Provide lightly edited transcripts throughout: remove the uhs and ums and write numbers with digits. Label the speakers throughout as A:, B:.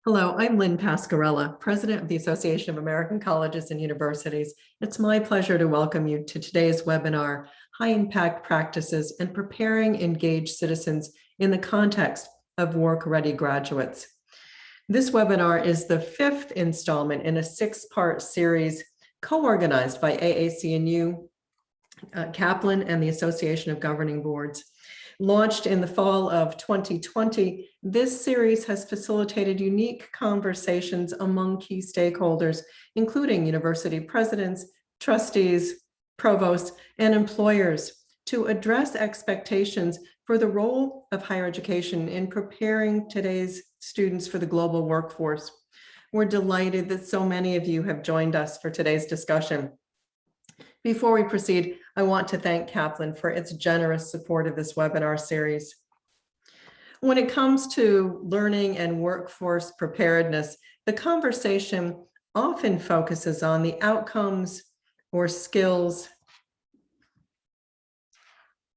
A: Hello, I'm Lynn Pascarella, President of the Association of American Colleges and Universities. It's my pleasure to welcome you to today's webinar, High Impact Practices and Preparing Engaged Citizens in the Context of Work-Ready Graduates. This webinar is the fifth installment in a six-part series co-organized by AAC&U, Kaplan, and the Association of Governing Boards. Launched in the fall of 2020, this series has facilitated unique conversations among key stakeholders, including university presidents, trustees, provosts, and employers, to address expectations for the role of higher education in preparing today's students for the global workforce. We're delighted that so many of you have joined us for today's discussion. Before we proceed, I want to thank Kaplan for its generous support of this webinar series. When it comes to learning and workforce preparedness, the conversation often focuses on the outcomes or skills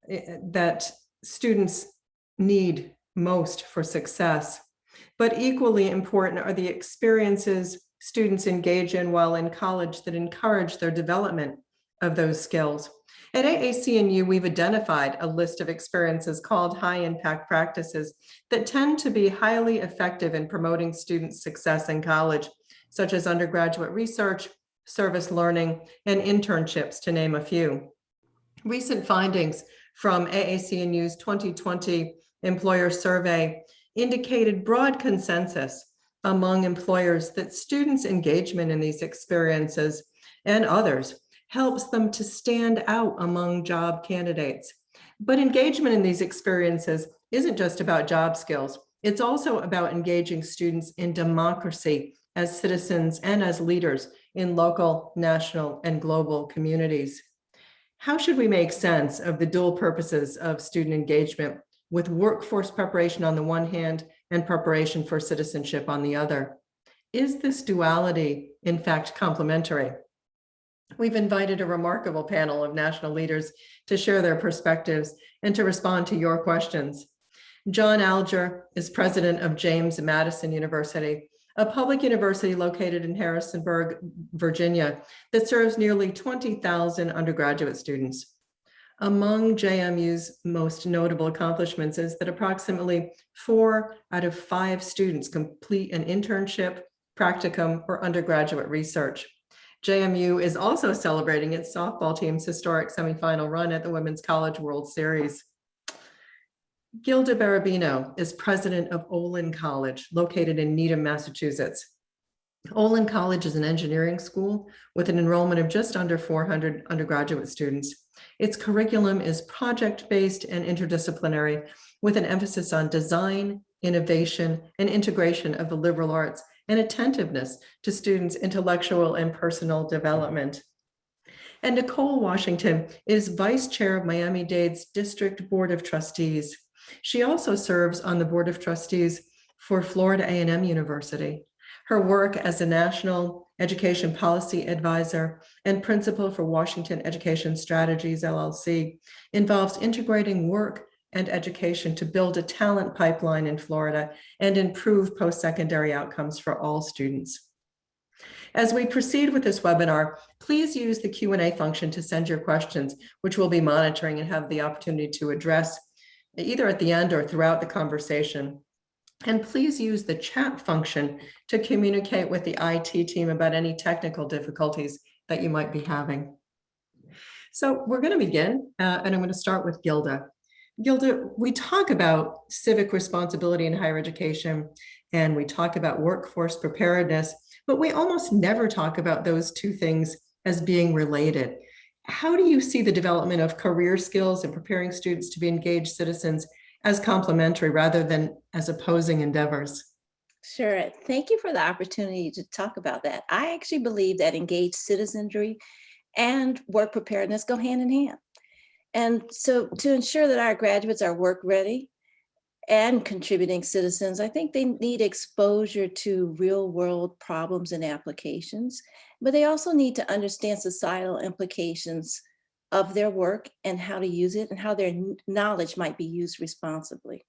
A: that students need most for success. But equally important are the experiences students engage in while in college that encourage their development of those skills. At AAC&U, we've identified a list of experiences called high impact practices that tend to be highly effective in promoting students' success in college, such as undergraduate research, service learning, and internships, to name a few. Recent findings from AAC&U's 2020 employer survey indicated broad consensus among employers that students' engagement in these experiences and others helps them to stand out among job candidates. But engagement in these experiences isn't just about job skills. It's also about engaging students in democracy as citizens and as leaders in local, national, and global communities. How should we make sense of the dual purposes of student engagement with workforce preparation on the one hand and preparation for citizenship on the other? Is this duality, in fact, complementary? We've invited a remarkable panel of national leaders to share their perspectives and to respond to your questions. John Alger is president of James Madison University, a public university located in Harrisonburg, Virginia, that serves nearly 20,000 undergraduate students. Among JMU's most notable accomplishments is that approximately 4 out of 5 students complete an internship, practicum, or undergraduate research. JMU is also celebrating its softball team's historic semifinal run at the Women's College World Series. Gilda Barabino is president of Olin College, located in Needham, Massachusetts. Olin College is an engineering school with an enrollment of just under 400 undergraduate students. Its curriculum is project-based and interdisciplinary, with an emphasis on design, innovation, and integration of the liberal arts, and attentiveness to students' intellectual and personal development. And Nicole Washington is vice chair of Miami-Dade's District Board of Trustees. She also serves on the Board of Trustees for Florida A&M University. Her work as a national education policy advisor and principal for Washington Education Strategies, LLC, involves integrating work and education to build a talent pipeline in Florida and improve post-secondary outcomes for all students. As we proceed with this webinar, please use the Q&A function to send your questions, which we'll be monitoring and have the opportunity to address either at the end or throughout the conversation. And please use the chat function to communicate with the IT team about any technical difficulties that you might be having. So we're going to begin, and I'm going to start with Gilda. Gilda, we talk about civic responsibility in higher education, and we talk about workforce preparedness, but we almost never talk about those two things as being related. How do you see the development of career skills and preparing students to be engaged citizens as complementary rather than as opposing endeavors?
B: Sure. Thank you for the opportunity to talk about that. I actually believe that engaged citizenry and work preparedness go hand in hand. And so to ensure that our graduates are work ready and contributing citizens, I think they need exposure to real world problems and applications, but they also need to understand societal implications of their work and how to use it and how their knowledge might be used responsibly.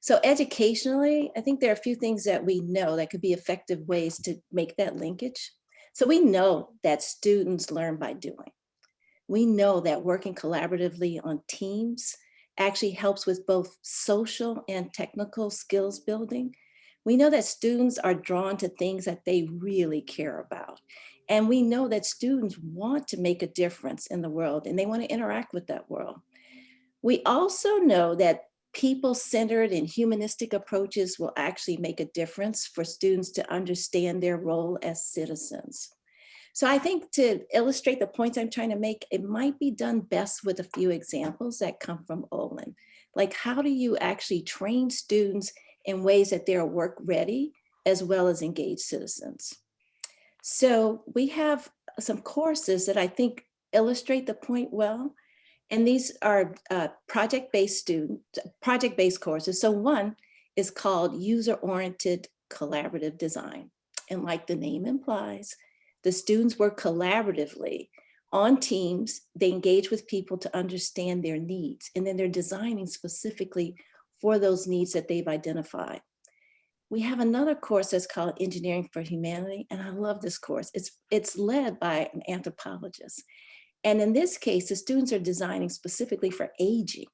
B: So educationally, I think there are a few things that we know that could be effective ways to make that linkage. So we know that students learn by doing. We know that working collaboratively on teams actually helps with both social and technical skills building. We know that students are drawn to things that they really care about. And we know that students want to make a difference in the world and they want to interact with that world. We also know that people-centered and humanistic approaches will actually make a difference for students to understand their role as citizens. So I think to illustrate the points I'm trying to make, it might be done best with a few examples that come from Olin. Like, how do you actually train students in ways that they're work ready as well as engaged citizens? So we have some courses that I think illustrate the point well. And these are project-based courses. So one is called user-oriented collaborative design. And like the name implies, the students work collaboratively on teams. They engage with people to understand their needs. And then they're designing specifically for those needs that they've identified. We have another course that's called Engineering for Humanity. And I love this course. It's led by an anthropologist. And in this case, the students are designing specifically for aging.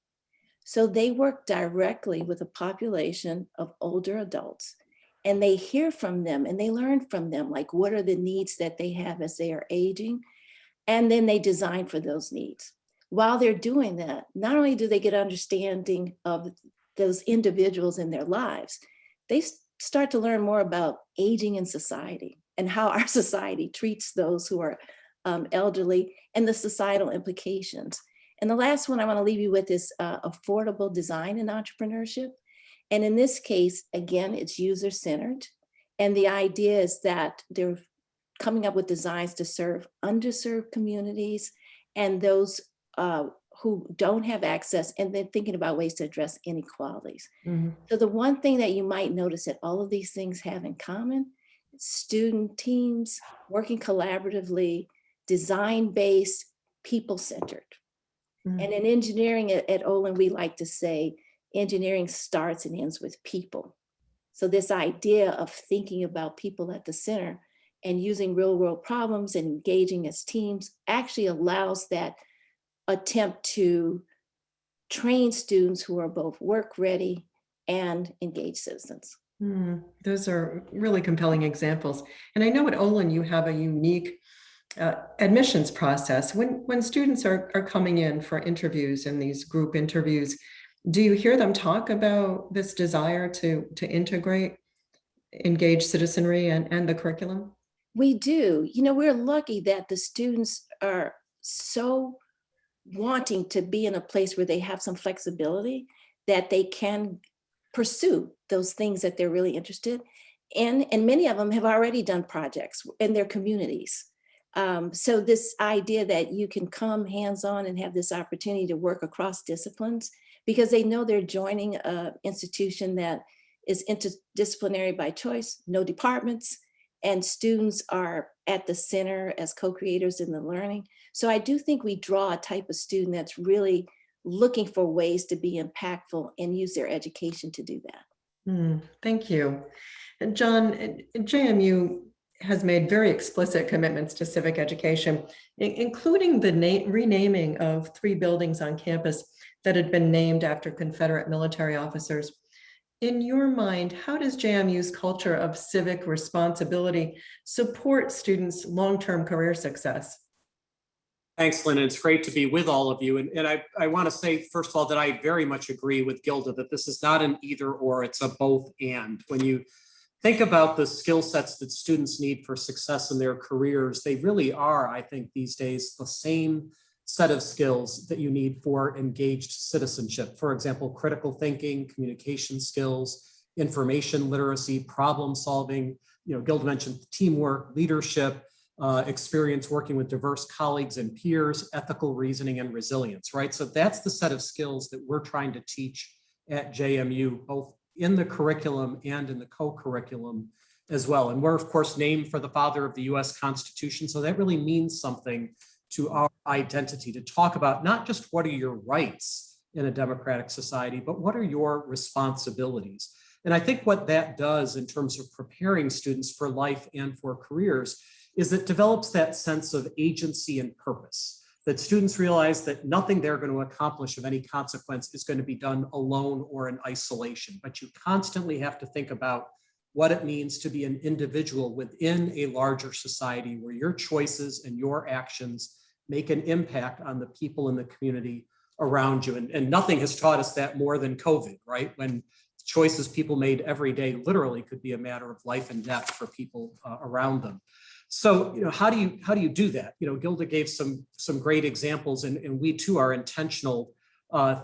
B: So they work directly with a population of older adults and they hear from them and they learn from them, like what are the needs that they have as they are aging? And then they design for those needs. While they're doing that, not only do they get understanding of those individuals in their lives, they start to learn more about aging in society and how our society treats those who are elderly and the societal implications. And the last one I want to leave you with is affordable design and entrepreneurship. And in this case, again, it's user-centered. And the idea is that they're coming up with designs to serve underserved communities and those who don't have access, and then thinking about ways to address inequalities. Mm-hmm. So the one thing that you might notice that all of these things have in common, student teams working collaboratively, design-based, people-centered. Mm-hmm. And in engineering at Olin, we like to say, engineering starts and ends with people. So this idea of thinking about people at the center and using real-world problems and engaging as teams actually allows that attempt to train students who are both work-ready and engaged citizens.
A: Those are really compelling examples. And I know at Olin, you have a unique admissions process. When students are coming in for interviews and these group interviews, do you hear them talk about this desire to integrate engaged citizenry and the curriculum?
B: We do. You know, we're lucky that the students are so wanting to be in a place where they have some flexibility that they can pursue those things that they're really interested in. And many of them have already done projects in their communities. So this idea that you can come hands-on and have this opportunity to work across disciplines because they know they're joining an institution that is interdisciplinary by choice, no departments, and students are at the center as co-creators in the learning. So I do think we draw a type of student that's really looking for ways to be impactful and use their education to do that.
A: Thank you. And John, JMU has made very explicit commitments to civic education, including the renaming of 3 buildings on campus that had been named after Confederate military officers. In your mind, how does JMU's culture of civic responsibility support students' long-term career success?
C: Thanks, Lynn. It's great to be with all of you. And I want to say, first of all, that I very much agree with Gilda that this is not an either or, it's a both and. When you think about the skill sets that students need for success in their careers, they really are, I think, these days, the same set of skills that you need for engaged citizenship. For example, critical thinking, communication skills, information literacy, problem solving. You know, Gilda mentioned teamwork, leadership, experience working with diverse colleagues and peers, ethical reasoning, and resilience, right? So that's the set of skills that we're trying to teach at JMU, both in the curriculum and in the co-curriculum as well. And we're, of course, named for the father of the US Constitution. So that really means something to our identity, to talk about not just what are your rights in a democratic society, but what are your responsibilities? And I think what that does in terms of preparing students for life and for careers is it develops that sense of agency and purpose, that students realize that nothing they're going to accomplish of any consequence is going to be done alone or in isolation, but you constantly have to think about what it means to be an individual within a larger society where your choices and your actions make an impact on the people in the community around you. And nothing has taught us that more than COVID, right? When choices people made every day literally could be a matter of life and death for people around them. So, how do you do that? Gilda gave some great examples, and we too are intentional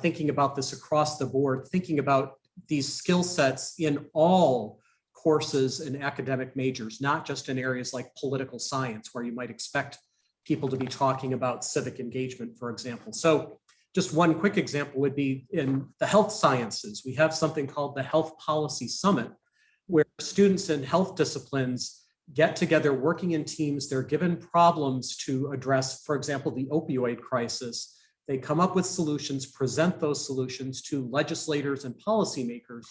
C: thinking about this across the board, thinking about these skill sets in all courses and academic majors, not just in areas like political science, where you might expect people to be talking about civic engagement, for example. So just one quick example would be in the health sciences. We have something called the Health Policy Summit, where students in health disciplines get together working in teams. They're given problems to address, for example, the opioid crisis. They come up with solutions, present those solutions to legislators and policymakers,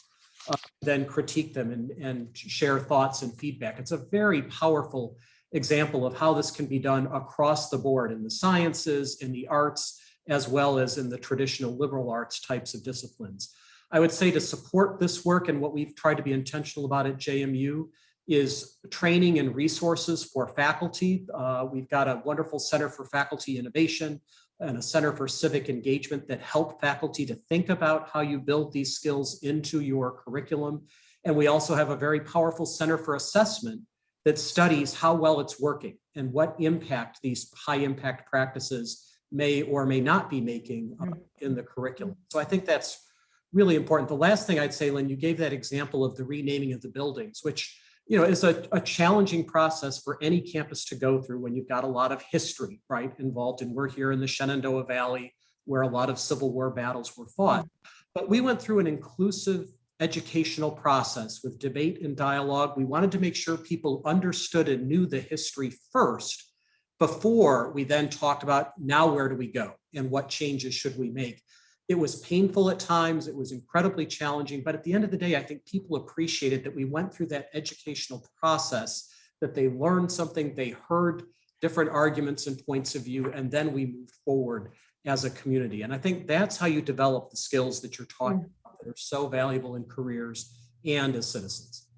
C: then critique them and share thoughts and feedback. It's a very powerful example of how this can be done across the board in the sciences, in the arts, as well as in the traditional liberal arts types of disciplines. I would say to support this work, and what we've tried to be intentional about at JMU, is training and resources for faculty. We've got a wonderful Center for Faculty Innovation and a Center for Civic Engagement that help faculty to think about how you build these skills into your curriculum. And we also have a very powerful Center for Assessment that studies how well it's working and what impact these high impact practices may or may not be making in the curriculum. So I think that's really important. The last thing I'd say, Lynn, you gave that example of the renaming of the buildings, which is a challenging process for any campus to go through when you've got a lot of history, right, involved. And we're here in the Shenandoah Valley, where a lot of Civil War battles were fought. But we went through an inclusive educational process with debate and dialogue. We wanted to make sure people understood and knew the history first before we then talked about, now where do we go and what changes should we make. It was painful at times, it was incredibly challenging, but at the end of the day, I think people appreciated that we went through that educational process, that they learned something, they heard different arguments and points of view, and then we moved forward as a community. And I think that's how you develop the skills that you're talking about that are so valuable in careers and as citizens.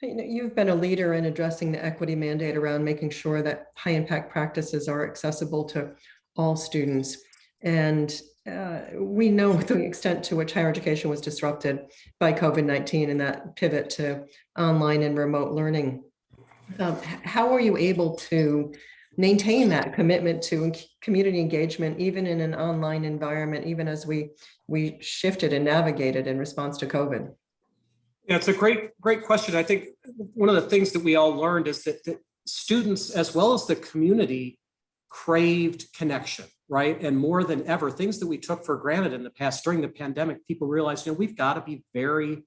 A: You've been a leader in addressing the equity mandate around making sure that high impact practices are accessible to all students. And we know the extent to which higher education was disrupted by COVID-19 and that pivot to online and remote learning. How are you able to maintain that commitment to community engagement, even in an online environment, even as we shifted and navigated in response to COVID?
C: Yeah, it's a great question. I think one of the things that we all learned is that students, as well as the community, craved connection, right? And more than ever, things that we took for granted in the past during the pandemic, people realized, we've got to be very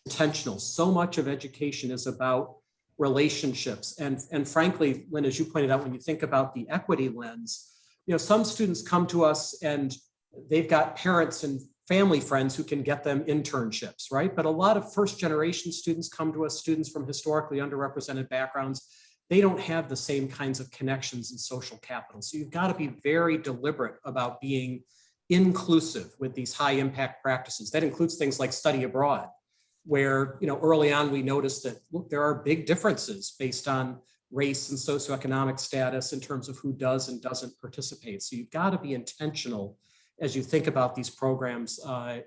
C: intentional. So much of education is about relationships. And frankly, Lynn, as you pointed out, when you think about the equity lens, some students come to us and they've got parents and family friends who can get them internships, right? But a lot of first generation students come to us, students from historically underrepresented backgrounds, they don't have the same kinds of connections and social capital. So you've got to be very deliberate about being inclusive with these high impact practices. That includes things like study abroad, where early on we noticed that, look, there are big differences based on race and socioeconomic status in terms of who does and doesn't participate. So you've got to be intentional as you think about these programs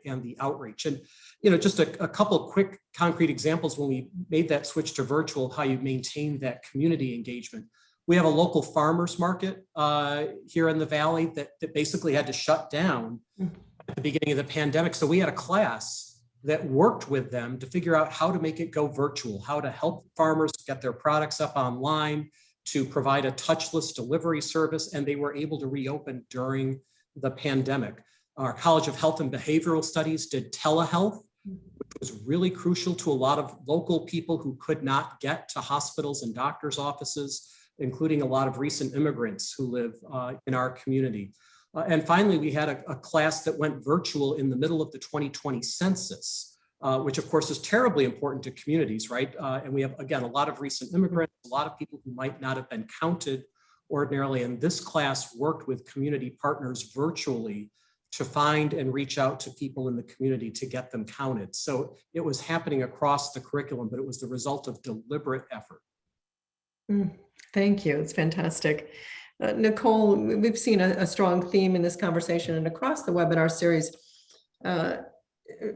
C: and the outreach. And just a couple of quick concrete examples when we made that switch to virtual, how you maintain that community engagement. We have a local farmers market here in the Valley that basically had to shut down at the beginning of the pandemic. So we had a class that worked with them to figure out how to make it go virtual, how to help farmers get their products up online, to provide a touchless delivery service, and they were able to reopen during the pandemic. Our College of Health and Behavioral Studies did telehealth, which was really crucial to a lot of local people who could not get to hospitals and doctors' offices, including a lot of recent immigrants who live in our community. And finally, we had a class that went virtual in the middle of the 2020 census, which of course is terribly important to communities, right? And we have, again, a lot of recent immigrants, a lot of people who might not have been counted ordinarily. And this class worked with community partners virtually to find and reach out to people in the community to get them counted. So it was happening across the curriculum, but it was the result of deliberate effort.
A: Thank you. It's fantastic. Nicole, we've seen a strong theme in this conversation and across the webinar series,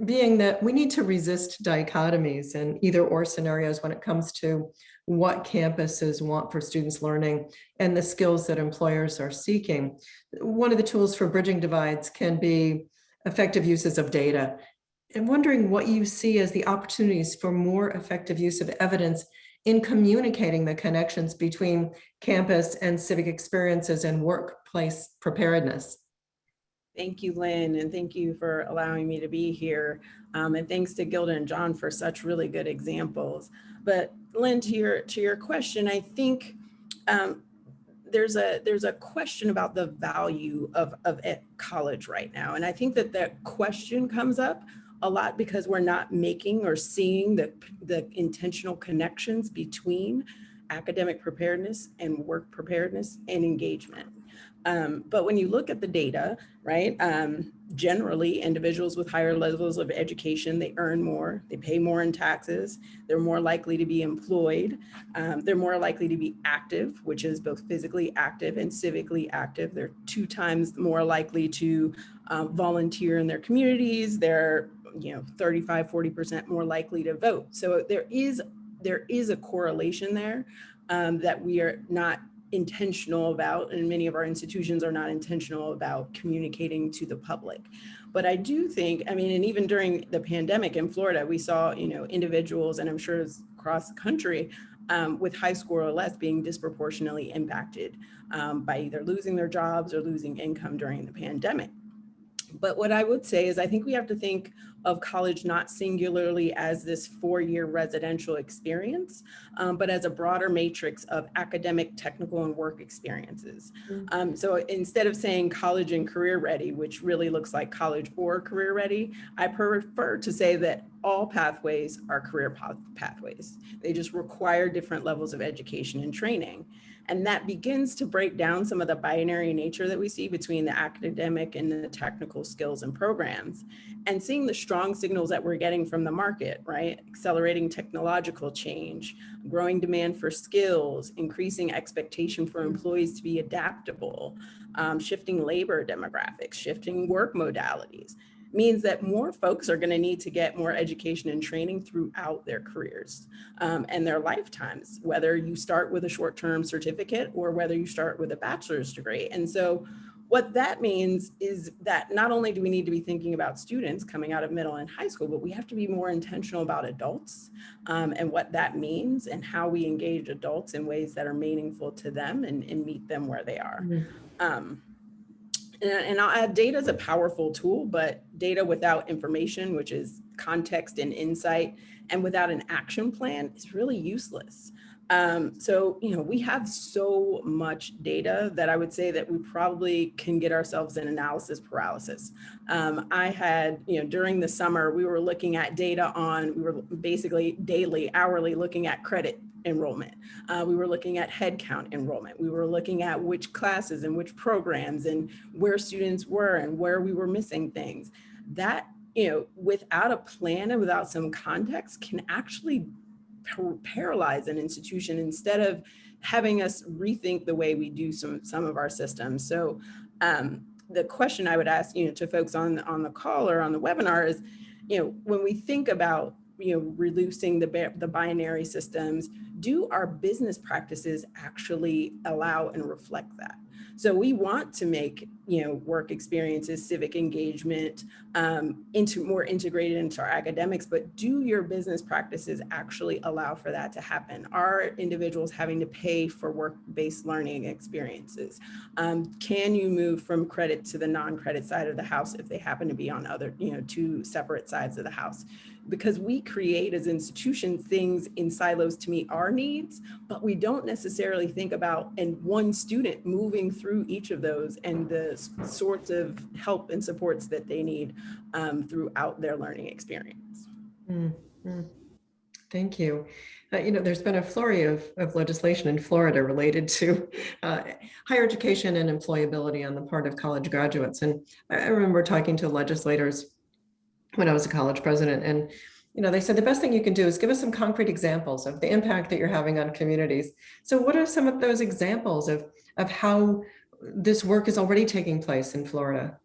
A: being that we need to resist dichotomies and either or scenarios when it comes to what campuses want for students learning and the skills that employers are seeking. One of the tools for bridging divides can be effective uses of data. I'm wondering what you see as the opportunities for more effective use of evidence in communicating the connections between campus and civic experiences and workplace preparedness.
D: Thank you, Lynn, and thank you for allowing me to be here. And thanks to Gilda and John for such really good examples. But Lynn, to your question, I think there's a question about the value of college right now. And I think that question comes up a lot because we're not making or seeing the intentional connections between academic preparedness and work preparedness and engagement. But when you look at the data, right, generally individuals with higher levels of education, they earn more, they pay more in taxes, they're more likely to be employed, they're more likely to be active, which is both physically active and civically active. They're 2 times more likely to volunteer in their communities. They're 35–40% more likely to vote. So there is a correlation there that we are not intentional about, and many of our institutions are not intentional about communicating to the public. But I do think, and even during the pandemic in Florida, we saw, individuals, and I'm sure it's across the country, with high score or less being disproportionately impacted by either losing their jobs or losing income during the pandemic. But what I would say is I think we have to think of college not singularly as this 4-year residential experience, but as a broader matrix of academic, technical, and work experiences. So instead of saying college and career ready, which really looks like college or career ready, I prefer to say that all pathways are career pathways. They just require different levels of education and training. And that begins to break down some of the binary nature that we see between the academic and the technical skills and programs, and seeing the strong signals that we're getting from the market, right? Accelerating technological change, growing demand for skills, increasing expectation for employees to be adaptable, shifting labor demographics, shifting work modalities, means that more folks are going to need to get more education and training throughout their careers and their lifetimes, whether you start with a short-term certificate or whether you start with a bachelor's degree. And so what that means is that not only do we need to be thinking about students coming out of middle and high school, but we have to be more intentional about adults and what that means and how we engage adults in ways that are meaningful to them and meet them where they are. And I'll add, data is a powerful tool, but data without information, which is context and insight, and without an action plan is really useless. So, we have so much data that I would say that we probably can get ourselves in analysis paralysis. I had, during the summer, we were looking at data we were basically daily, hourly looking at credit enrollment. We were looking at headcount enrollment. We were looking at which classes and which programs and where students were and where we were missing things. That, without a plan and without some context can actually paralyze an institution instead of having us rethink the way we do some of our systems. So the question I would ask, to folks on the call or on the webinar is, when we think about reducing the binary systems, do our business practices actually allow and reflect that? So we want to make work experiences, civic engagement, more integrated into our academics, but do your business practices actually allow for that to happen? Are individuals having to pay for work-based learning experiences? Can you move from credit to the non-credit side of the house if they happen to be on other, 2 separate sides of the house? because we create as institutions things in silos to meet our needs, but we don't necessarily think about and one student moving through each of those and the sorts of help and supports that they need throughout their learning experience.
A: Thank you. There's been a flurry of legislation in Florida related to higher education and employability on the part of college graduates. And I remember talking to legislators when I was a college president, and they said the best thing you can do is give us some concrete examples of the impact that you're having on communities. So what are some of those examples of how this work is already taking place in Florida?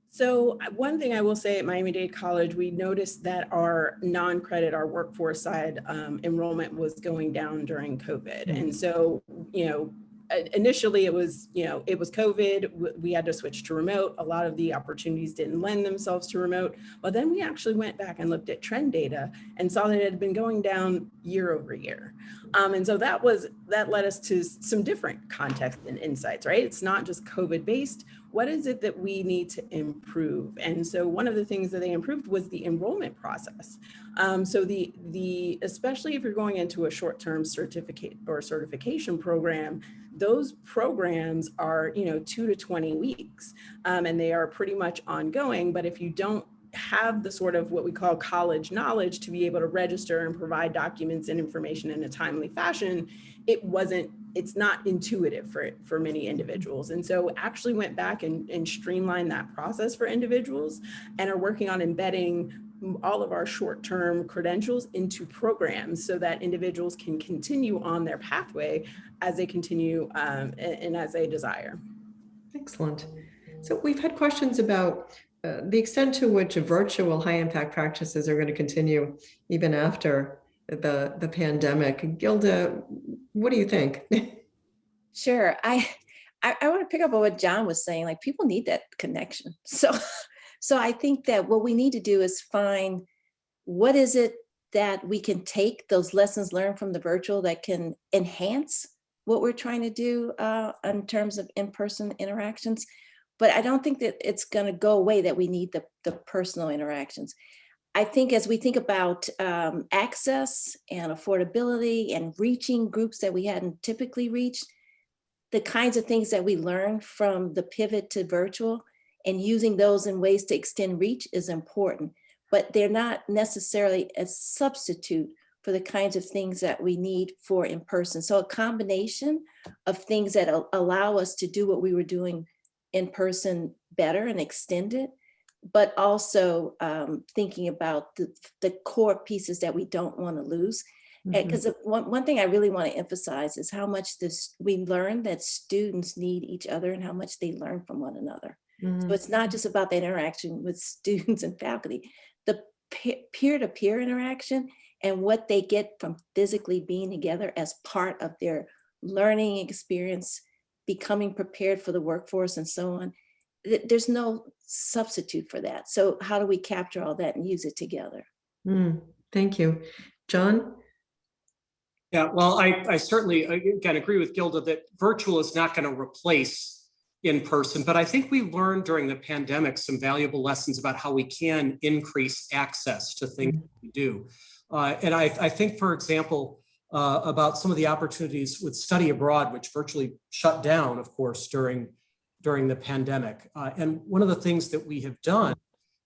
D: So one thing I will say at Miami-Dade College, we noticed that our non-credit, our workforce side enrollment was going down during COVID. And so, initially it was COVID, we had to switch to remote. A lot of the opportunities didn't lend themselves to remote, but then we actually went back and looked at trend data and saw that it had been going down year over year. And so that led us to some different context and insights, right? It's not just COVID based. What is it that we need to improve? And so one of the things that they improved was the enrollment process. So the especially if you're going into a short-term certificate or certification program, those programs are 2 to 20 weeks, and they are pretty much ongoing. But if you don't have the sort of what we call college knowledge to be able to register and provide documents and information in a timely fashion, it's not intuitive for many individuals. And so actually went back and streamlined that process for individuals and are working on embedding all of our short-term credentials into programs so that individuals can continue on their pathway as they continue and as they desire.
A: Excellent. So we've had questions about the extent to which virtual high impact practices are going to continue even after the pandemic. Gilda, what do you think?
B: Sure. I want to pick up on what John was saying, like people need that connection. So I think that what we need to do is find what is it that we can take those lessons learned from the virtual that can enhance what we're trying to do in terms of in-person interactions. But I don't think that it's going to go away that we need the personal interactions. I think as we think about access and affordability and reaching groups that we hadn't typically reached, the kinds of things that we learned from the pivot to virtual and using those in ways to extend reach is important, but they're not necessarily a substitute for the kinds of things that we need for in person. So a combination of things that allow us to do what we were doing in person better and extend it, but also thinking about the core pieces that we don't want to lose. Because one thing I really want to emphasize is how much we learn that students need each other and how much they learn from one another. So it's not just about the interaction with students and faculty, the peer-to-peer interaction and what they get from physically being together as part of their learning experience, becoming prepared for the workforce and so on. There's no substitute for that. So how do we capture all that and use it together?
A: Thank you. John?
C: Yeah, well, I certainly, again, agree with Gilda that virtual is not going to replace in person, but I think we learned during the pandemic some valuable lessons about how we can increase access to things we do. And I think, for example, about some of the opportunities with study abroad, which virtually shut down, of course, during the pandemic. And one of the things that we have done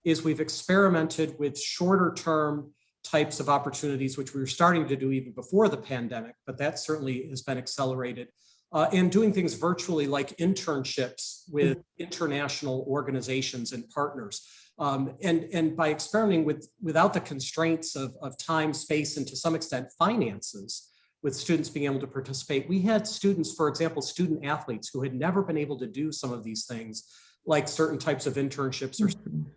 C: is we've experimented with shorter term types of opportunities, which we were starting to do even before the pandemic, but that certainly has been accelerated. And doing things virtually like internships with international organizations and partners. And by experimenting without the constraints of time, space, and to some extent finances, with students being able to participate, we had students, for example, student athletes who had never been able to do some of these things, like certain types of internships or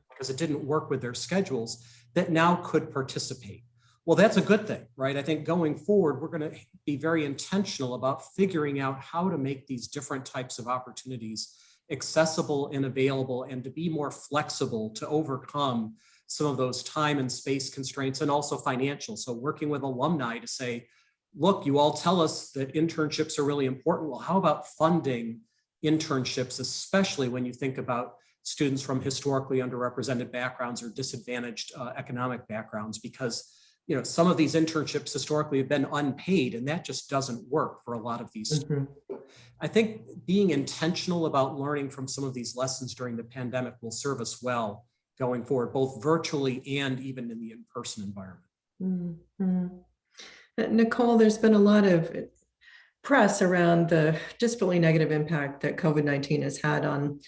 C: because it didn't work with their schedules, that now could participate. Well, that's a good thing, right? I think going forward, we're going to be very intentional about figuring out how to make these different types of opportunities accessible and available, and to be more flexible to overcome some of those time and space constraints, and also financial. So working with alumni to say, look, you all tell us that internships are really important. Well, how about funding internships, especially when you think about students from historically underrepresented backgrounds or disadvantaged economic backgrounds, because some of these internships historically have been unpaid, and that just doesn't work for a lot of these students. I think being intentional about learning from some of these lessons during the pandemic will serve us well going forward, both virtually and even in the in-person environment.
A: Nicole, there's been a lot of press around the disparately negative impact that COVID-19 has had on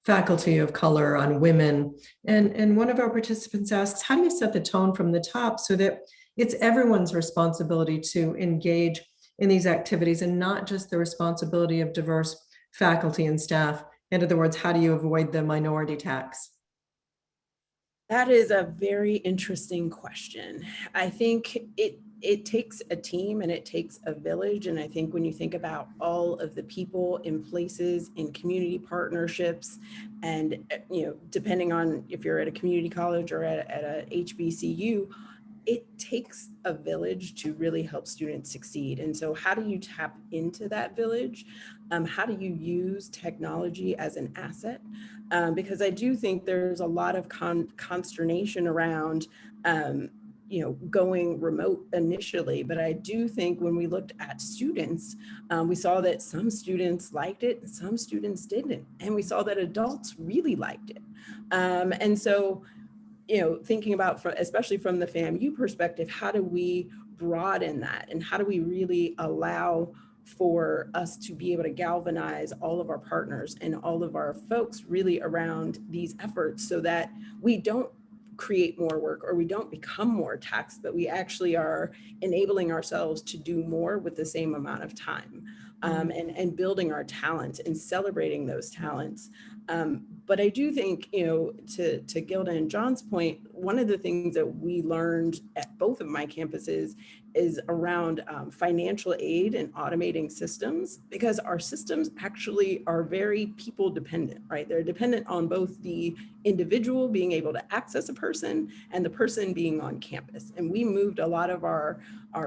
A: faculty of color, on women. And one of our participants asks, how do you set the tone from the top so that it's everyone's responsibility to engage in these activities and not just the responsibility of diverse faculty and staff? In other words, how do you avoid the minority tax?
D: That is a very interesting question. I think it takes a team and it takes a village. And I think when you think about all of the people in places, in community partnerships, and depending on if you're at a community college or at a HBCU, it takes a village to really help students succeed. And so how do you tap into that village? How do you use technology as an asset? Because I do think there's a lot of consternation around going remote initially, but I do think when we looked at students, we saw that some students liked it and some students didn't. And we saw that adults really liked it. And so thinking about, especially from the FAMU perspective, how do we broaden that? And how do we really allow for us to be able to galvanize all of our partners and all of our folks really around these efforts so that we don't create more work or we don't become more taxed, but we actually are enabling ourselves to do more with the same amount of time, and building our talents and celebrating those talents. But I do think, to Gilda and John's point, one of the things that we learned at both of my campuses is around financial aid and automating systems, because our systems actually are very people dependent, right? They're dependent on both the individual being able to access a person and the person being on campus. And we moved a lot of our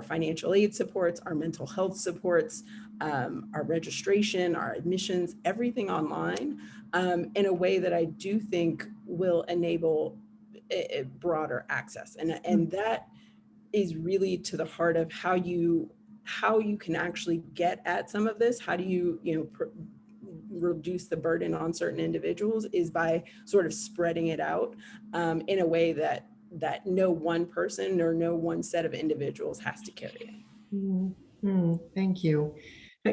D: financial aid supports, our mental health supports, our registration, our admissions, everything online, in a way that I do think will enable a broader access. And that is really to the heart of how you can actually get at some of this. How do you reduce the burden on certain individuals is by sort of spreading it out in a way that no one person or no one set of individuals has to carry it.
A: Thank you.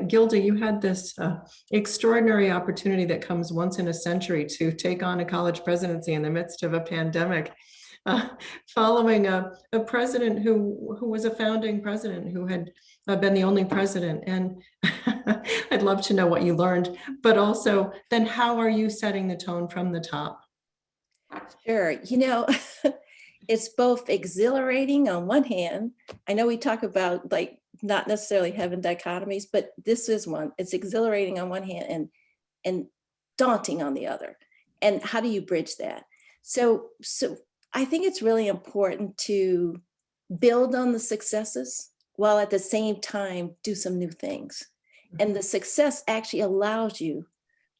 A: Gilda, you had this extraordinary opportunity that comes once in a century to take on a college presidency in the midst of a pandemic, following a president who was a founding president, who had been the only president. And I'd love to know what you learned, but also then how are you setting the tone from the top?
B: Sure. It's both exhilarating on one hand. I know we talk about not necessarily having dichotomies, but this is one. It's exhilarating on one hand and daunting on the other. And how do you bridge that? So I think it's really important to build on the successes while at the same time do some new things. And the success actually allows you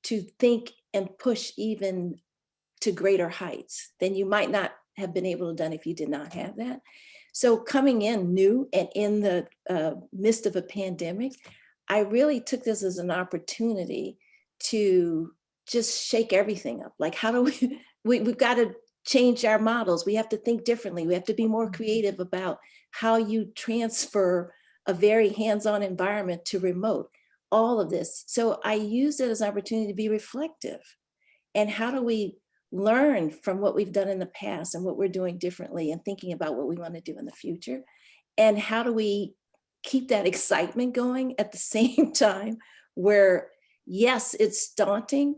B: to think and push even to greater heights than you might not have been able to done if you did not have that. So coming in new and in the midst of a pandemic, I really took this as an opportunity to just shake everything up. Like, how do we've got to change our models. We have to think differently. We have to be more creative about how you transfer a very hands-on environment to remote, all of this. So I used it as an opportunity to be reflective. And how do we learn from what we've done in the past and what we're doing differently and thinking about what we want to do in the future? And how do we keep that excitement going at the same time where, yes, it's daunting,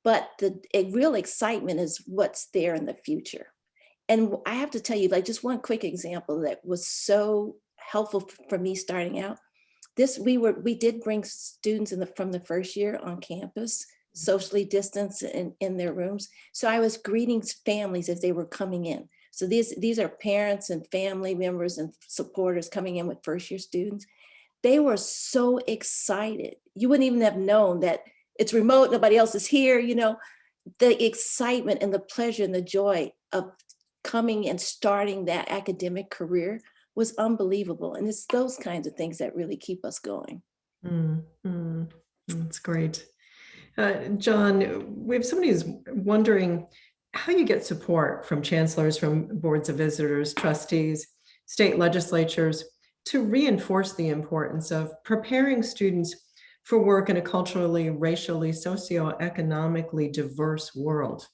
B: but the real excitement is what's there in the future. And I have to tell you, just one quick example that was so helpful for me starting out. We did bring students from the first year on campus, socially distanced in their rooms. So I was greeting families as they were coming in. So these are parents and family members and supporters coming in with first year students. They were so excited. You wouldn't even have known that it's remote, nobody else is here, the excitement and the pleasure and the joy of coming and starting that academic career was unbelievable. And it's those kinds of things that really keep us going.
A: That's great. John, we have somebody who's wondering how you get support from chancellors, from boards of visitors, trustees, state legislatures to reinforce the importance of preparing students for work in a culturally, racially, socio-economically diverse world.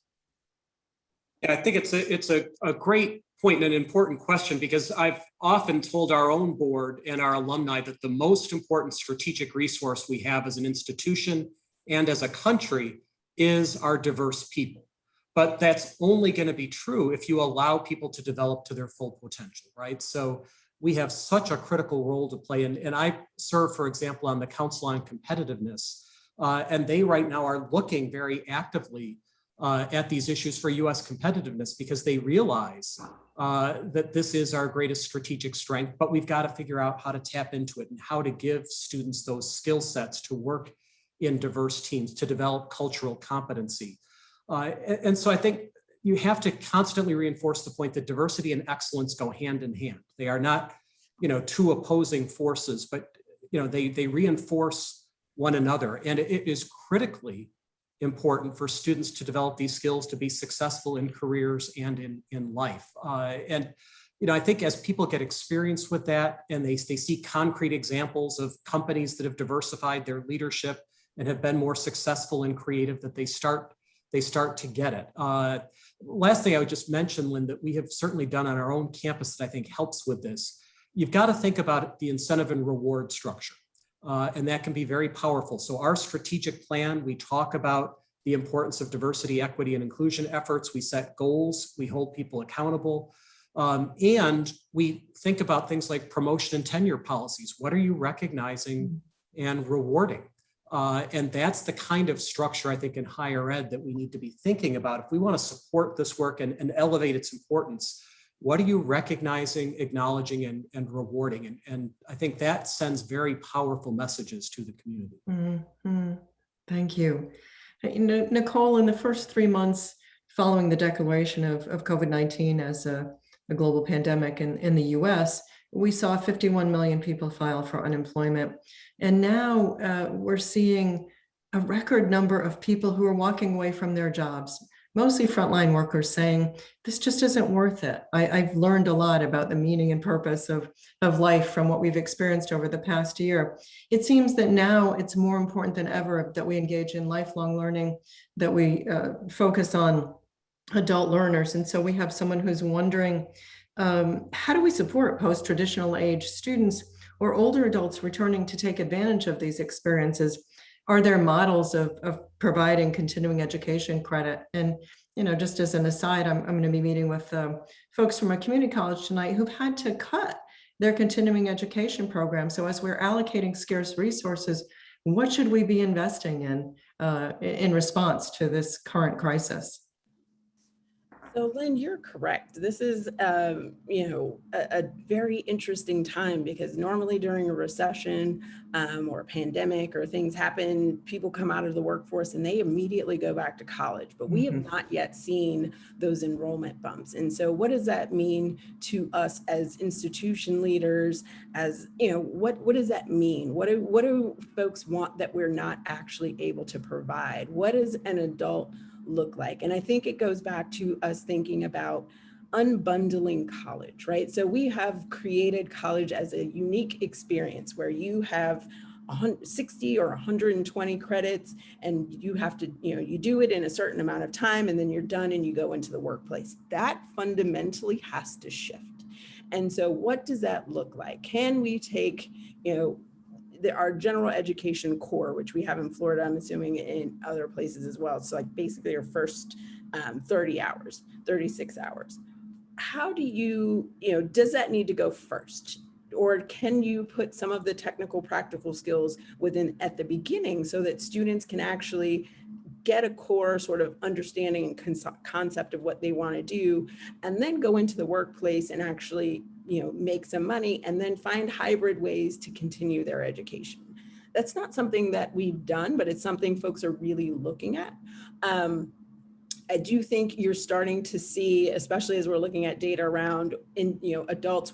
C: Yeah, I think it's a great point and an important question, because I've often told our own board and our alumni that the most important strategic resource we have as an institution and as a country is our diverse people. But that's only going to be true if you allow people to develop to their full potential, right? So we have such a critical role to play. And I serve, for example, on the Council on Competitiveness, and they right now are looking very actively at these issues for US competitiveness, because they realize that this is our greatest strategic strength, but we've got to figure out how to tap into it and how to give students those skill sets to work in diverse teams, to develop cultural competency. And so I think you have to constantly reinforce the point that diversity and excellence go hand in hand. They are not, two opposing forces, but they reinforce one another. And it is critically important for students to develop these skills to be successful in careers and in life. And I think as people get experience with that and they see concrete examples of companies that have diversified their leadership and have been more successful and creative, that they start to get it. Last thing I would just mention, Lynn, that we have certainly done on our own campus that I think helps with this. You've got to think about the incentive and reward structure. And that can be very powerful. So our strategic plan, we talk about the importance of diversity, equity, and inclusion efforts. We set goals, we hold people accountable, and we think about things like promotion and tenure policies. What are you recognizing and rewarding? And that's the kind of structure, I think, in higher ed that we need to be thinking about. If we want to support this work and elevate its importance, what are you recognizing, acknowledging, and rewarding? And I think that sends very powerful messages to the community.
A: Mm-hmm. Thank you. Nicole, in the first 3 months following the declaration of COVID-19 as a global pandemic in the US, we saw 51 million people file for unemployment. And now we're seeing a record number of people who are walking away from their jobs, mostly frontline workers, saying, this just isn't worth it. I've learned a lot about the meaning and purpose of life from what we've experienced over the past year. It seems that now it's more important than ever that we engage in lifelong learning, that we focus on adult learners. And so we have someone who's wondering, how do we support post-traditional age students or older adults returning to take advantage of these experiences? Are there models of providing continuing education credit? And, just as an aside, I'm going to be meeting with folks from a community college tonight who've had to cut their continuing education program. So as we're allocating scarce resources, what should we be investing in response to this current crisis?
D: So Lynn, you're correct. This is, a very interesting time, because normally during a recession or a pandemic or things happen, people come out of the workforce and they immediately go back to college, but we have not yet seen those enrollment bumps. And so what does that mean to us as institution leaders? As, what does that mean? What do folks want that we're not actually able to provide? What is an adult look like? And I think it goes back to us thinking about unbundling college, right? So we have created college as a unique experience where you have 60 or 120 credits, and you have to, you do it in a certain amount of time, and then you're done and you go into the workplace. That fundamentally has to shift. And so what does that look like? Can we take, our general education core, which we have in Florida, I'm assuming in other places as well. So like basically your first 30 hours, 36 hours. How do you, does that need to go first? Or can you put some of the technical practical skills within at the beginning so that students can actually get a core sort of understanding and concept of what they want to do, and then go into the workplace and actually make some money, and then find hybrid ways to continue their education? That's not something that we've done, but it's something folks are really looking at. I do think you're starting to see, especially as we're looking at data around adults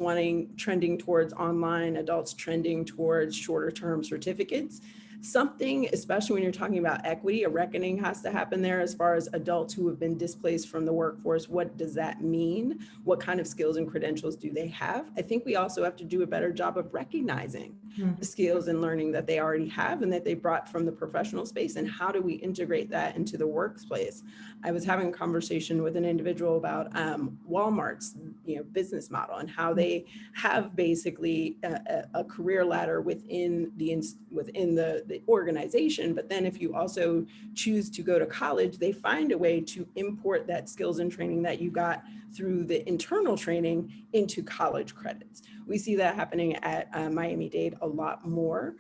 D: trending towards online, adults trending towards shorter term certificates. Something, especially when you're talking about equity, a reckoning has to happen there as far as adults who have been displaced from the workforce. What does that mean? What kind of skills and credentials do they have? I think we also have to do a better job of recognizing the skills and learning that they already have and that they brought from the professional space, and how do we integrate that into the workplace? I was having a conversation with an individual about Walmart's business model and how they have basically a career ladder within the organization. But then if you also choose to go to college, they find a way to import that skills and training that you got through the internal training into college credits. We see that happening at Miami-Dade a lot more,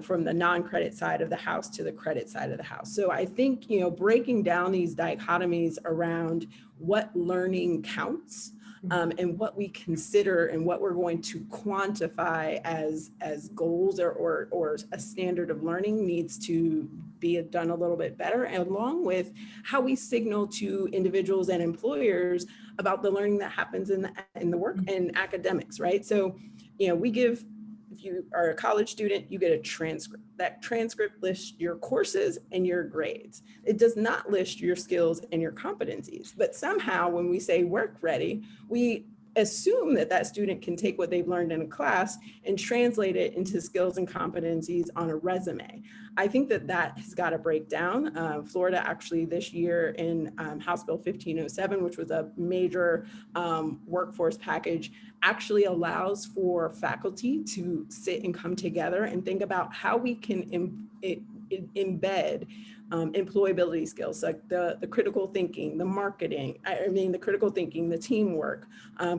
D: from the non-credit side of the house to the credit side of the house. So I think, breaking down these dichotomies around what learning counts, and what we consider and what we're going to quantify as goals or a standard of learning needs to be done a little bit better, along with how we signal to individuals and employers about the learning that happens in the work and academics, right? So, we give, if you are a college student, you get a transcript. That transcript lists your courses and your grades. It does not list your skills and your competencies. But somehow when we say work ready, we assume that student can take what they've learned in a class and translate it into skills and competencies on a resume. I think that has got to break down. Florida actually this year in House Bill 1507, which was a major workforce package, actually allows for faculty to sit and come together and think about how we can embed employability skills, like the critical thinking, the marketing, the critical thinking, the teamwork,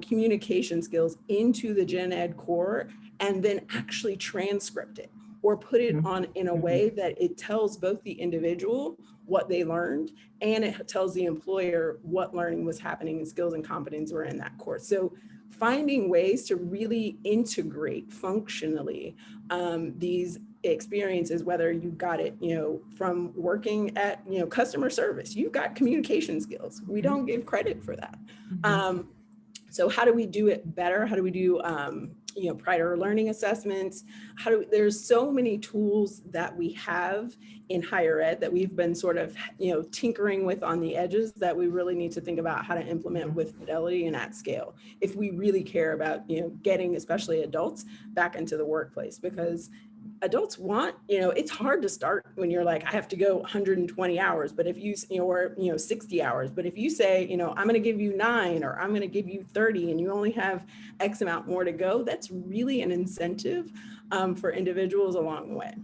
D: communication skills into the gen ed core, and then actually transcript it or put it on in a way that it tells both the individual what they learned and it tells the employer what learning was happening and skills and competence were in that course. So finding ways to really integrate functionally these experiences, whether you got it, from working at, customer service, you've got communication skills. We don't give credit for that. So how do we do it better? How do we do, prior learning assessments? There's so many tools that we have in higher ed that we've been sort of, tinkering with on the edges that we really need to think about how to implement with fidelity and at scale if we really care about, getting especially adults back into the workplace, because adults want, it's hard to start when you're like, I have to go 120 hours, but if you, or 60 hours, but if you say, I'm going to give you 9 or I'm going to give you 30 and you only have X amount more to go, that's really an incentive for individuals along the way.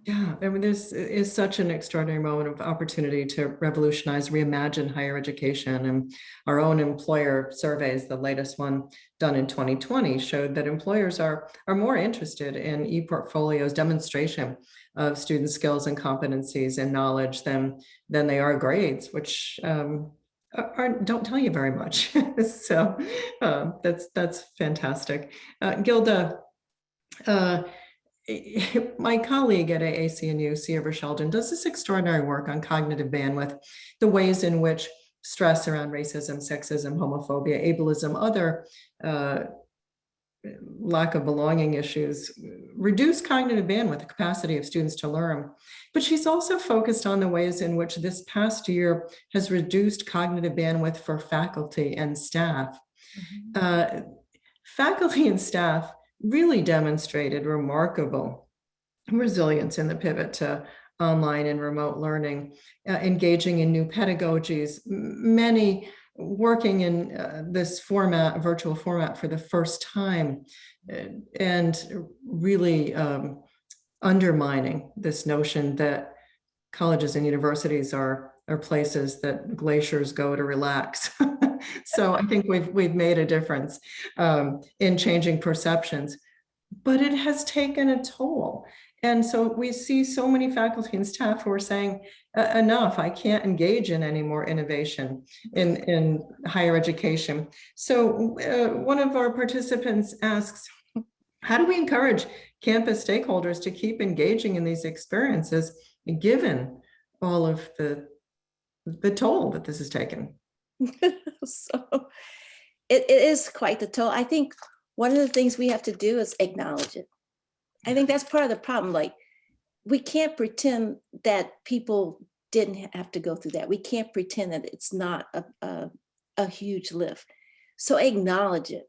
A: Yeah, this is such an extraordinary moment of opportunity to revolutionize, reimagine higher education. And our own employer surveys, the latest one done in 2020, showed that employers are more interested in e-portfolios demonstration of student skills and competencies and knowledge than they are grades, which don't tell you very much. So that's fantastic. Gilda, my colleague at AAC&U, Sia Sheldon, does this extraordinary work on cognitive bandwidth, the ways in which stress around racism, sexism, homophobia, ableism, other lack of belonging issues reduce cognitive bandwidth, the capacity of students to learn. But she's also focused on the ways in which this past year has reduced cognitive bandwidth for faculty and staff. Faculty and staff really demonstrated remarkable resilience in the pivot to online and remote learning, engaging in new pedagogies, many working in this format, virtual format for the first time, and really undermining this notion that colleges and universities are places that glaciers go to relax. So I think we've made a difference in changing perceptions, but it has taken a toll. And so we see so many faculty and staff who are saying, enough, I can't engage in any more innovation in higher education. So one of our participants asks, how do we encourage campus stakeholders to keep engaging in these experiences, given all of the the toll that this has taken.
B: So it is quite the toll. I think one of the things we have to do is acknowledge it. I think that's part of the problem. Like, we can't pretend that people didn't have to go through that. We can't pretend that it's not a huge lift. So acknowledge it.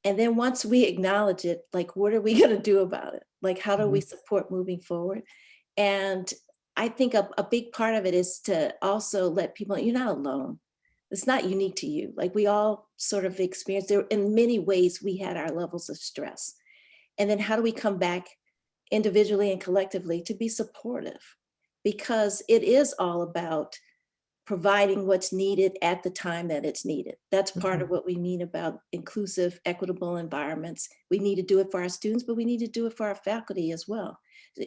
B: And then once we acknowledge it, like, what are we going to do about it? Like, how do we support moving forward? And I think a big part of it is to also let people know you're not alone. It's not unique to you. Like, we all sort of experience there. In many ways, we had our levels of stress. And then how do we come back individually and collectively to be supportive? Because it is all about providing what's needed at the time that it's needed. That's part of what we mean about inclusive, equitable environments. We need to do it for our students, but we need to do it for our faculty as well.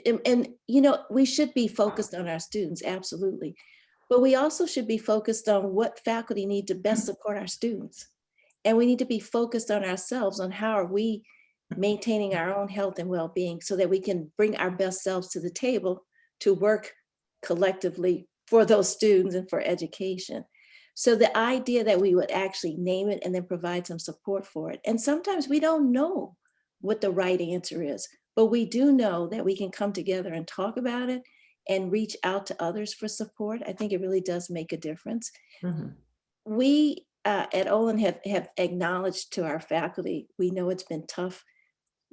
B: And you know, we should be focused on our students, absolutely. But we also should be focused on what faculty need to best support our students. And we need to be focused on ourselves, on how are we maintaining our own health and well-being so that we can bring our best selves to the table to work collectively for those students and for education. So the idea that we would actually name it and then provide some support for it. And sometimes we don't know what the right answer is, but we do know that we can come together and talk about it and reach out to others for support. I think it really does make a difference. We at Olin have acknowledged to our faculty, we know it's been tough.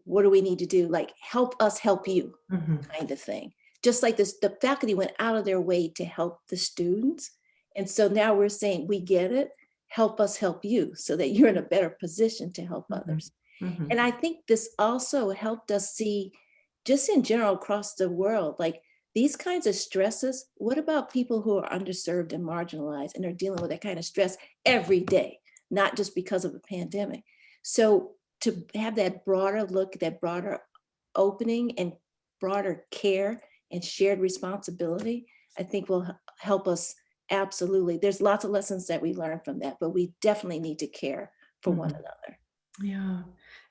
B: What do we need to do? Like, help us help you, kind of thing. Just like this, the faculty went out of their way to help the students. And so now we're saying, we get it, help us help you so that you're in a better position to help others. And I think this also helped us see, just in general across the world, like, these kinds of stresses, what about people who are underserved and marginalized and are dealing with that kind of stress every day, not just because of a pandemic? So to have that broader look, that broader opening and broader care and shared responsibility, I think will help us absolutely. There's lots of lessons that we learned from that, but we definitely need to care for one another.
A: Yeah.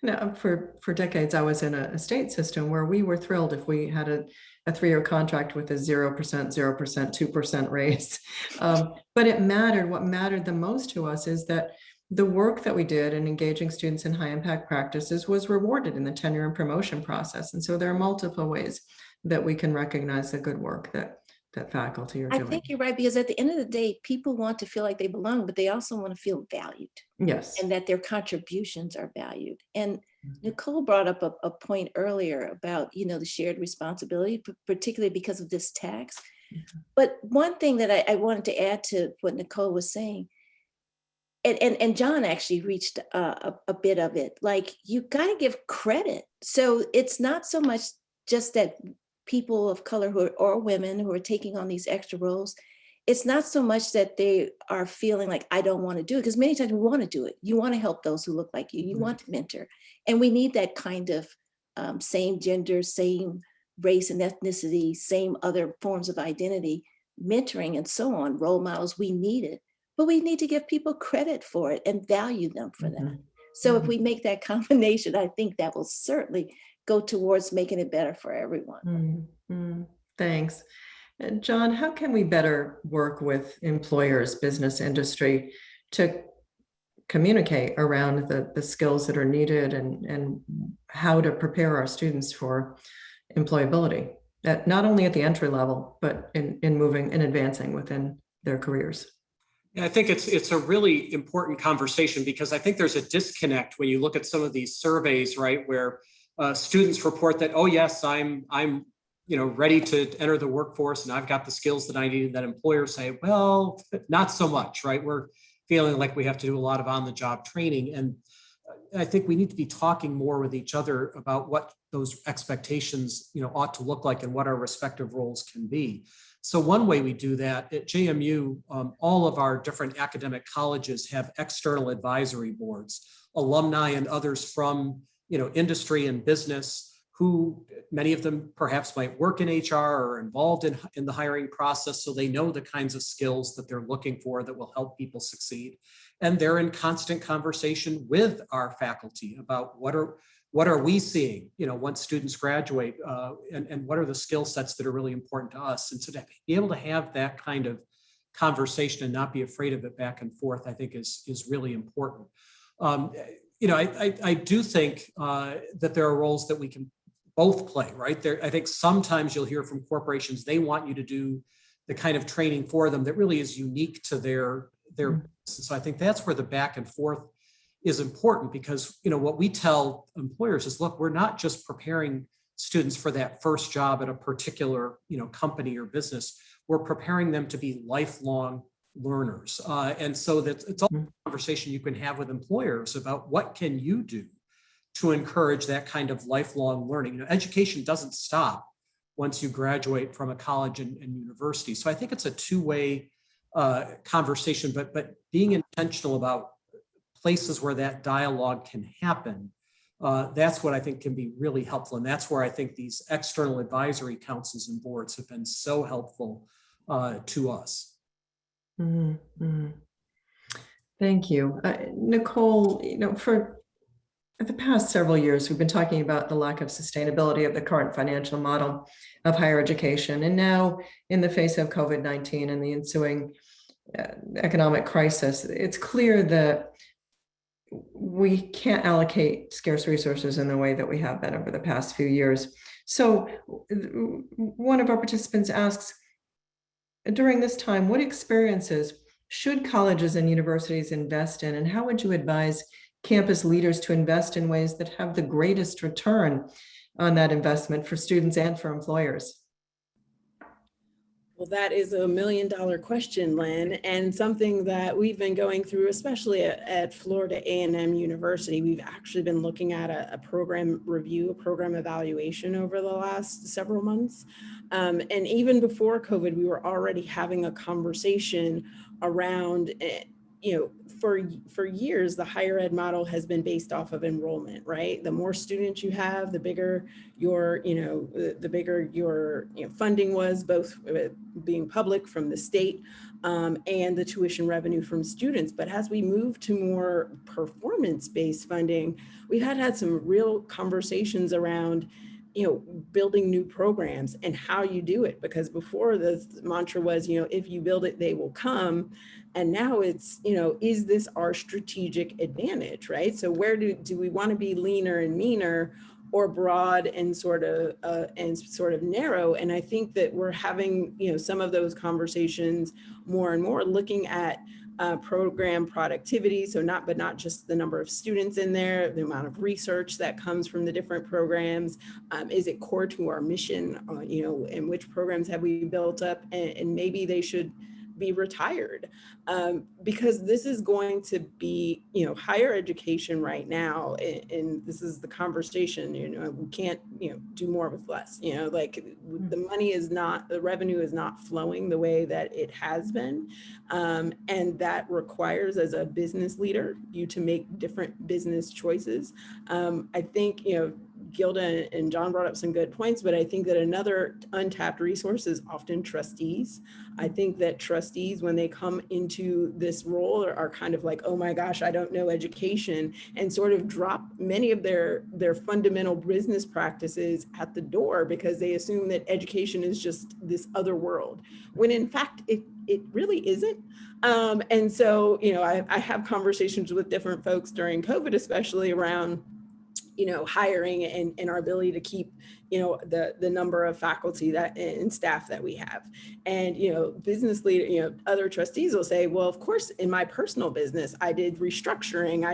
A: No, for decades, I was in a state system where we were thrilled if we had a 3-year contract with a 0%, 2% raise. But it mattered. What mattered the most to us is that the work that we did in engaging students in high impact practices was rewarded in the tenure and promotion process. And so there are multiple ways that we can recognize the good work that faculty are doing.
B: I think you're right, because at the end of the day, people want to feel like they belong, but they also want to feel valued.
A: Yes.
B: And that their contributions are valued. And Nicole brought up a point earlier about, you know, the shared responsibility, particularly because of this tax. But one thing that I wanted to add to what Nicole was saying, and John actually reached a bit of it, like, you got to give credit. So it's not so much just that people of color or women who are taking on these extra roles, it's not so much that they are feeling like, I don't want to do it, because many times we want to do it. You want to help those who look like you. You want to mentor. And we need that kind of same gender, same race and ethnicity, same other forms of identity, mentoring and so on, role models. We need it. But we need to give people credit for it and value them for that. So if we make that combination, I think that will certainly go towards making it better for everyone.
A: Thanks. And John, how can we better work with employers, business industry to communicate around the skills that are needed and how to prepare our students for employability, not only at the entry level, but in moving and advancing within their careers?
C: Yeah, I think it's a really important conversation, because I think there's a disconnect when you look at some of these surveys, right, where students report that, oh yes, I'm ready to enter the workforce and I've got the skills that I need. And that employers say, well, not so much, right? We're feeling like we have to do a lot of on-the-job training. And I think we need to be talking more with each other about what those expectations, ought to look like and what our respective roles can be. So one way we do that at JMU, all of our different academic colleges have external advisory boards, alumni and others from industry and business, who many of them perhaps might work in HR or are involved in the hiring process. So they know the kinds of skills that they're looking for that will help people succeed. And they're in constant conversation with our faculty about what are we seeing, once students graduate, and what are the skill sets that are really important to us. And so to be able to have that kind of conversation and not be afraid of it back and forth, I think is really important. I do think that there are roles that we can both play, right? I think sometimes you'll hear from corporations, they want you to do the kind of training for them that really is unique to their business. So I think that's where the back and forth is important, because what we tell employers is, look, we're not just preparing students for that first job at a particular company or business. We're preparing them to be lifelong learners. And so that it's all a conversation you can have with employers about what can you do to encourage that kind of lifelong learning. Education doesn't stop once you graduate from a college and university. So I think it's a two-way conversation, but being intentional about places where that dialogue can happen, that's what I think can be really helpful. And that's where I think these external advisory councils and boards have been so helpful to us.
A: Mm-hmm. Thank you. Nicole, for the past several years, we've been talking about the lack of sustainability of the current financial model of higher education. And now, in the face of COVID-19 and the ensuing economic crisis, it's clear that we can't allocate scarce resources in the way that we have been over the past few years. So one of our participants asks, during this time, what experiences should colleges and universities invest in, and how would you advise campus leaders to invest in ways that have the greatest return on that investment for students and for employers?
D: Well, that is $1 million question, Lynn, and something that we've been going through, especially at Florida A&M University. We've actually been looking at a program review, a program evaluation over the last several months. And even before COVID, we were already having a conversation around, for years, the higher ed model has been based off of enrollment, right? The more students you have, the bigger your, the bigger your funding was, both being public from the state and the tuition revenue from students. But as we move to more performance-based funding, we've had some real conversations around building new programs and how you do it. Because before, the mantra was, if you build it, they will come. And now it's, is this our strategic advantage, right? So where do we want to be leaner and meaner, or broad and sort of narrow? And I think that we're having, some of those conversations more and more, looking at program productivity. So not just the number of students in there, the amount of research that comes from the different programs. Is it core to our mission? And which programs have we built up? And maybe they should be retired, because this is going to be, higher education right now. And this is the conversation, we can't, do more with less, the money is not, the revenue is not flowing the way that it has been. And that requires, as a business leader, you to make different business choices. I think, Gilda and John brought up some good points, but I think that another untapped resource is often trustees. I think that trustees, when they come into this role, are kind of like, oh my gosh, I don't know education, and sort of drop many of their fundamental business practices at the door, because they assume that education is just this other world, when in fact it really isn't. And so, I have conversations with different folks during COVID, especially around hiring and our ability to keep, the number of faculty and staff that we have. And, business leader, other trustees will say, well, of course, in my personal business, I did restructuring.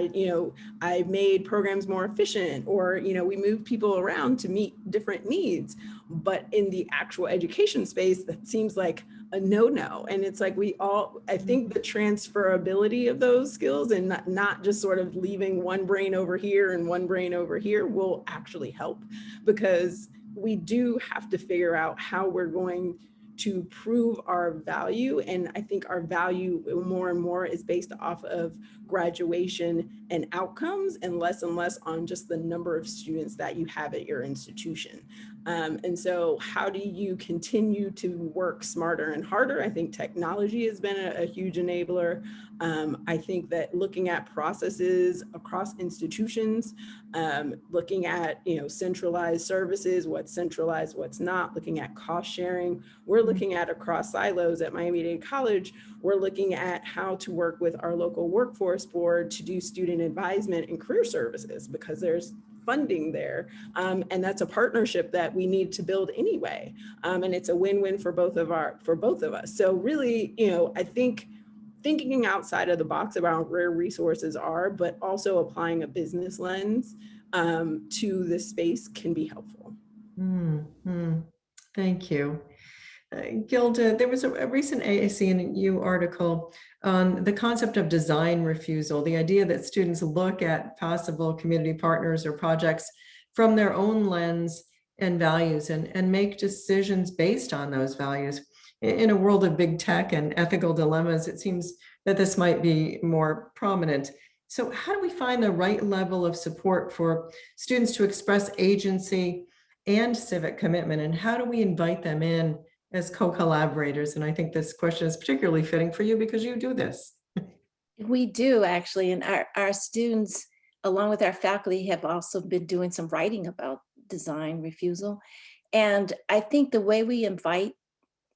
D: I made programs more efficient, or, we moved people around to meet different needs. But in the actual education space, that seems like a no-no. And it's like, I think the transferability of those skills, and not just sort of leaving one brain over here and one brain over here, will actually help, because we do have to figure out how we're going to prove our value. And I think our value more and more is based off of graduation and outcomes, and less on just the number of students that you have at your institution. And so how do you continue to work smarter and harder? I think technology has been a huge enabler. I think that looking at processes across institutions, looking at, centralized services, what's centralized, what's not, looking at cost sharing. We're looking at across silos at Miami-Dade College. We're looking at how to work with our local workforce board to do student advisement and career services, because there's funding there. And that's a partnership that we need to build anyway. And it's a win-win for both of us. So really, I think thinking outside of the box about where resources are, but also applying a business lens to this space can be helpful.
A: Thank you. Gilda, there was a recent AAC&U article on the concept of design refusal, the idea that students look at possible community partners or projects from their own lens and values and make decisions based on those values. In a world of big tech and ethical dilemmas, it seems that this might be more prominent. So how do we find the right level of support for students to express agency and civic commitment, and how do we invite them in as co-collaborators? And I think this question is particularly fitting for you because you do this.
B: We do actually, and our students, along with our faculty, have also been doing some writing about design refusal. And I think the way we invite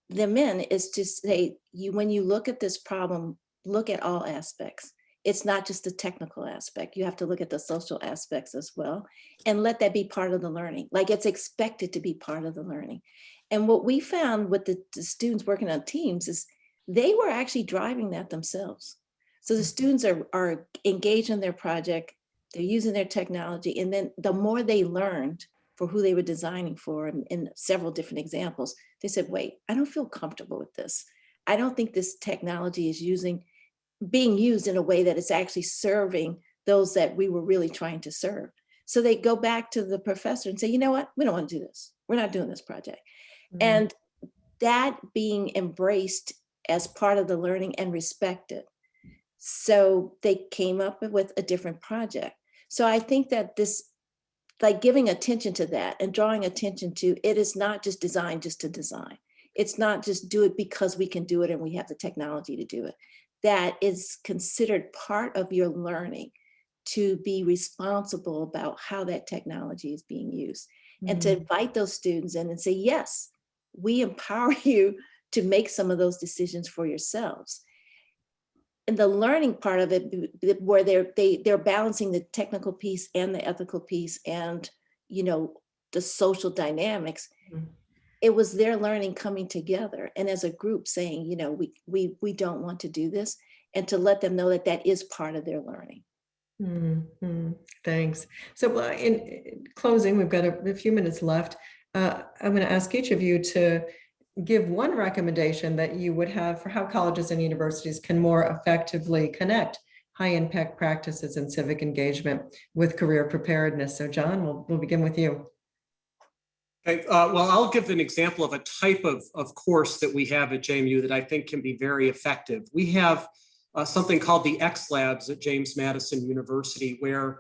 B: them in is to say, when you look at this problem, look at all aspects. It's not just the technical aspect. You have to look at the social aspects as well, and let that be part of the learning. Like, it's expected to be part of the learning. And what we found with the students working on teams is they were actually driving that themselves. So the students are engaged in their project, they're using their technology, and then the more they learned for who they were designing for, in several different examples, they said, wait, I don't feel comfortable with this. I don't think this technology is being used in a way that it's actually serving those that we were really trying to serve. So they go back to the professor and say, you know what, we don't want to do this. We're not doing this project. And that being embraced as part of the learning and respected. So they came up with a different project. So I think that this, like, giving attention to that and drawing attention to, it is not just design just to design. It's not just do it because we can do it and we have the technology to do it. That is considered part of your learning, to be responsible about how that technology is being used, and to invite those students in and say, yes, we empower you to make some of those decisions for yourselves. And the learning part of it, where they're balancing the technical piece and the ethical piece and, the social dynamics, it was their learning coming together and as a group saying, we don't want to do this, and to let them know that that is part of their learning.
A: Thanks. So in closing, we've got a few minutes left. I'm going to ask each of you to give one recommendation that you would have for how colleges and universities can more effectively connect high impact practices and civic engagement with career preparedness. So John, we'll begin with you.
C: Okay, well, I'll give an example of a type of course that we have at JMU that I think can be very effective. We have something called the X Labs at James Madison University, where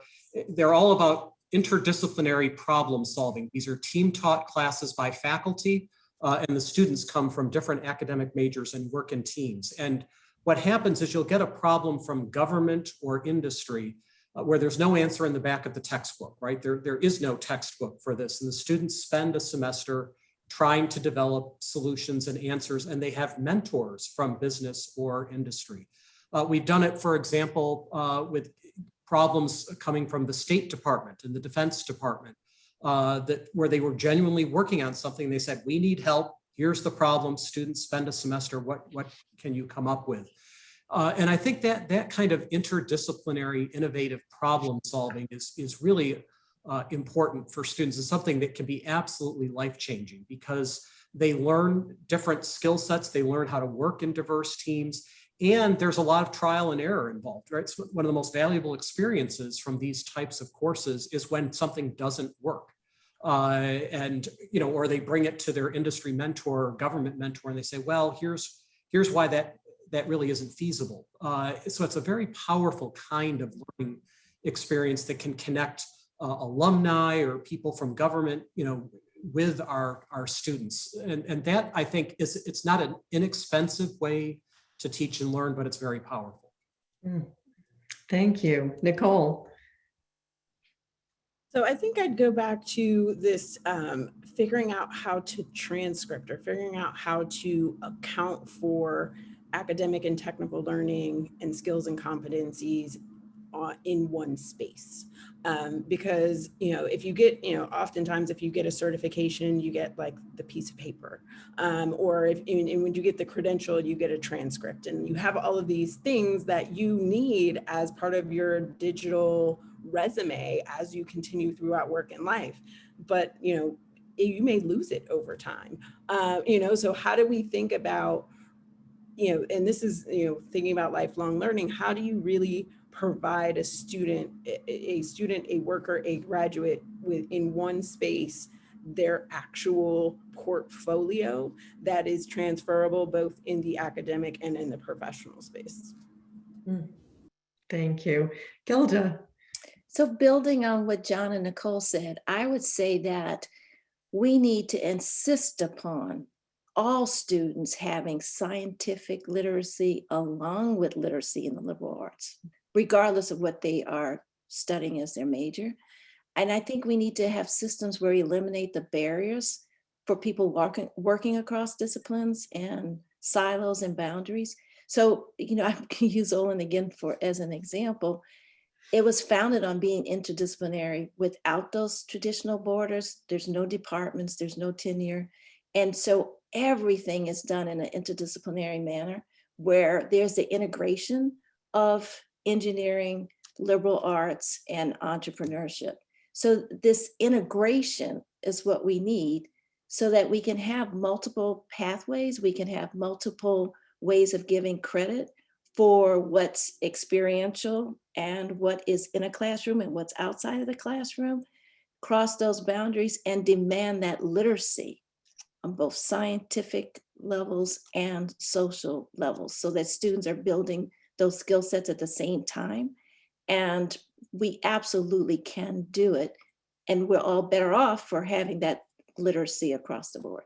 C: they're all about interdisciplinary problem solving. These are team taught classes by faculty, and the students come from different academic majors and work in teams. And what happens is you'll get a problem from government or industry where there's no answer in the back of the textbook, right? There is no textbook for this. And the students spend a semester trying to develop solutions and answers, and they have mentors from business or industry. We've done it, for example, with problems coming from the State Department and the Defense Department, where they were genuinely working on something. They said, we need help. Here's the problem. Students spend a semester. What can you come up with? And I think that kind of interdisciplinary, innovative problem solving is really important for students, and something that can be absolutely life-changing, because they learn different skill sets. They learn how to work in diverse teams. And there's a lot of trial and error involved, right? So one of the most valuable experiences from these types of courses is when something doesn't work. Or they bring it to their industry mentor or government mentor, and they say, well, here's why that really isn't feasible. So it's a very powerful kind of learning experience that can connect alumni or people from government, with our students. And that, I think, it's not an inexpensive way to teach and learn, but it's very powerful.
A: Thank you. Nicole.
D: So I think I'd go back to this figuring out how to transcript, or figuring out how to account for academic and technical learning and skills and competencies in one space. Because, if you get, oftentimes if you get a certification, you get like the piece of paper, or and when you get the credential, you get a transcript, and you have all of these things that you need as part of your digital resume as you continue throughout work and life. But, you may lose it over time. So how do we think about, and this is, thinking about lifelong learning, how do you really provide a student, a worker, a graduate in one space, their actual portfolio that is transferable both in the academic and in the professional space?
A: Thank you. Gilda.
B: So building on what John and Nicole said, I would say that we need to insist upon all students having scientific literacy along with literacy in the liberal arts, regardless of what they are studying as their major. And I think we need to have systems where we eliminate the barriers for people working across disciplines and silos and boundaries. So, I can use Olin again as an example. It was founded on being interdisciplinary without those traditional borders. There's no departments, there's no tenure. And so everything is done in an interdisciplinary manner where there's the integration of engineering, liberal arts, and entrepreneurship. So this integration is what we need so that we can have multiple pathways, we can have multiple ways of giving credit for what's experiential and what is in a classroom and what's outside of the classroom, cross those boundaries and demand that literacy on both scientific levels and social levels so that students are building those skill sets at the same time. And we absolutely can do it. And we're all better off for having that literacy across the board.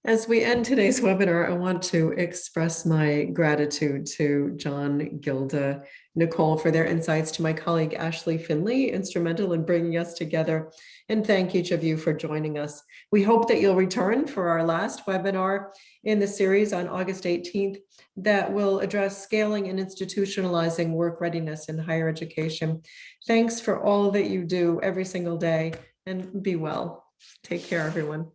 A: As we end today's webinar, I want to express my gratitude to John, Gilda, Nicole for their insights, to my colleague Ashley Finley, instrumental in bringing us together, and thank each of you for joining us. We hope that you'll return for our last webinar in the series on August 18th that will address scaling and institutionalizing work readiness in higher education. Thanks for all that you do every single day, and be well. Take care, everyone.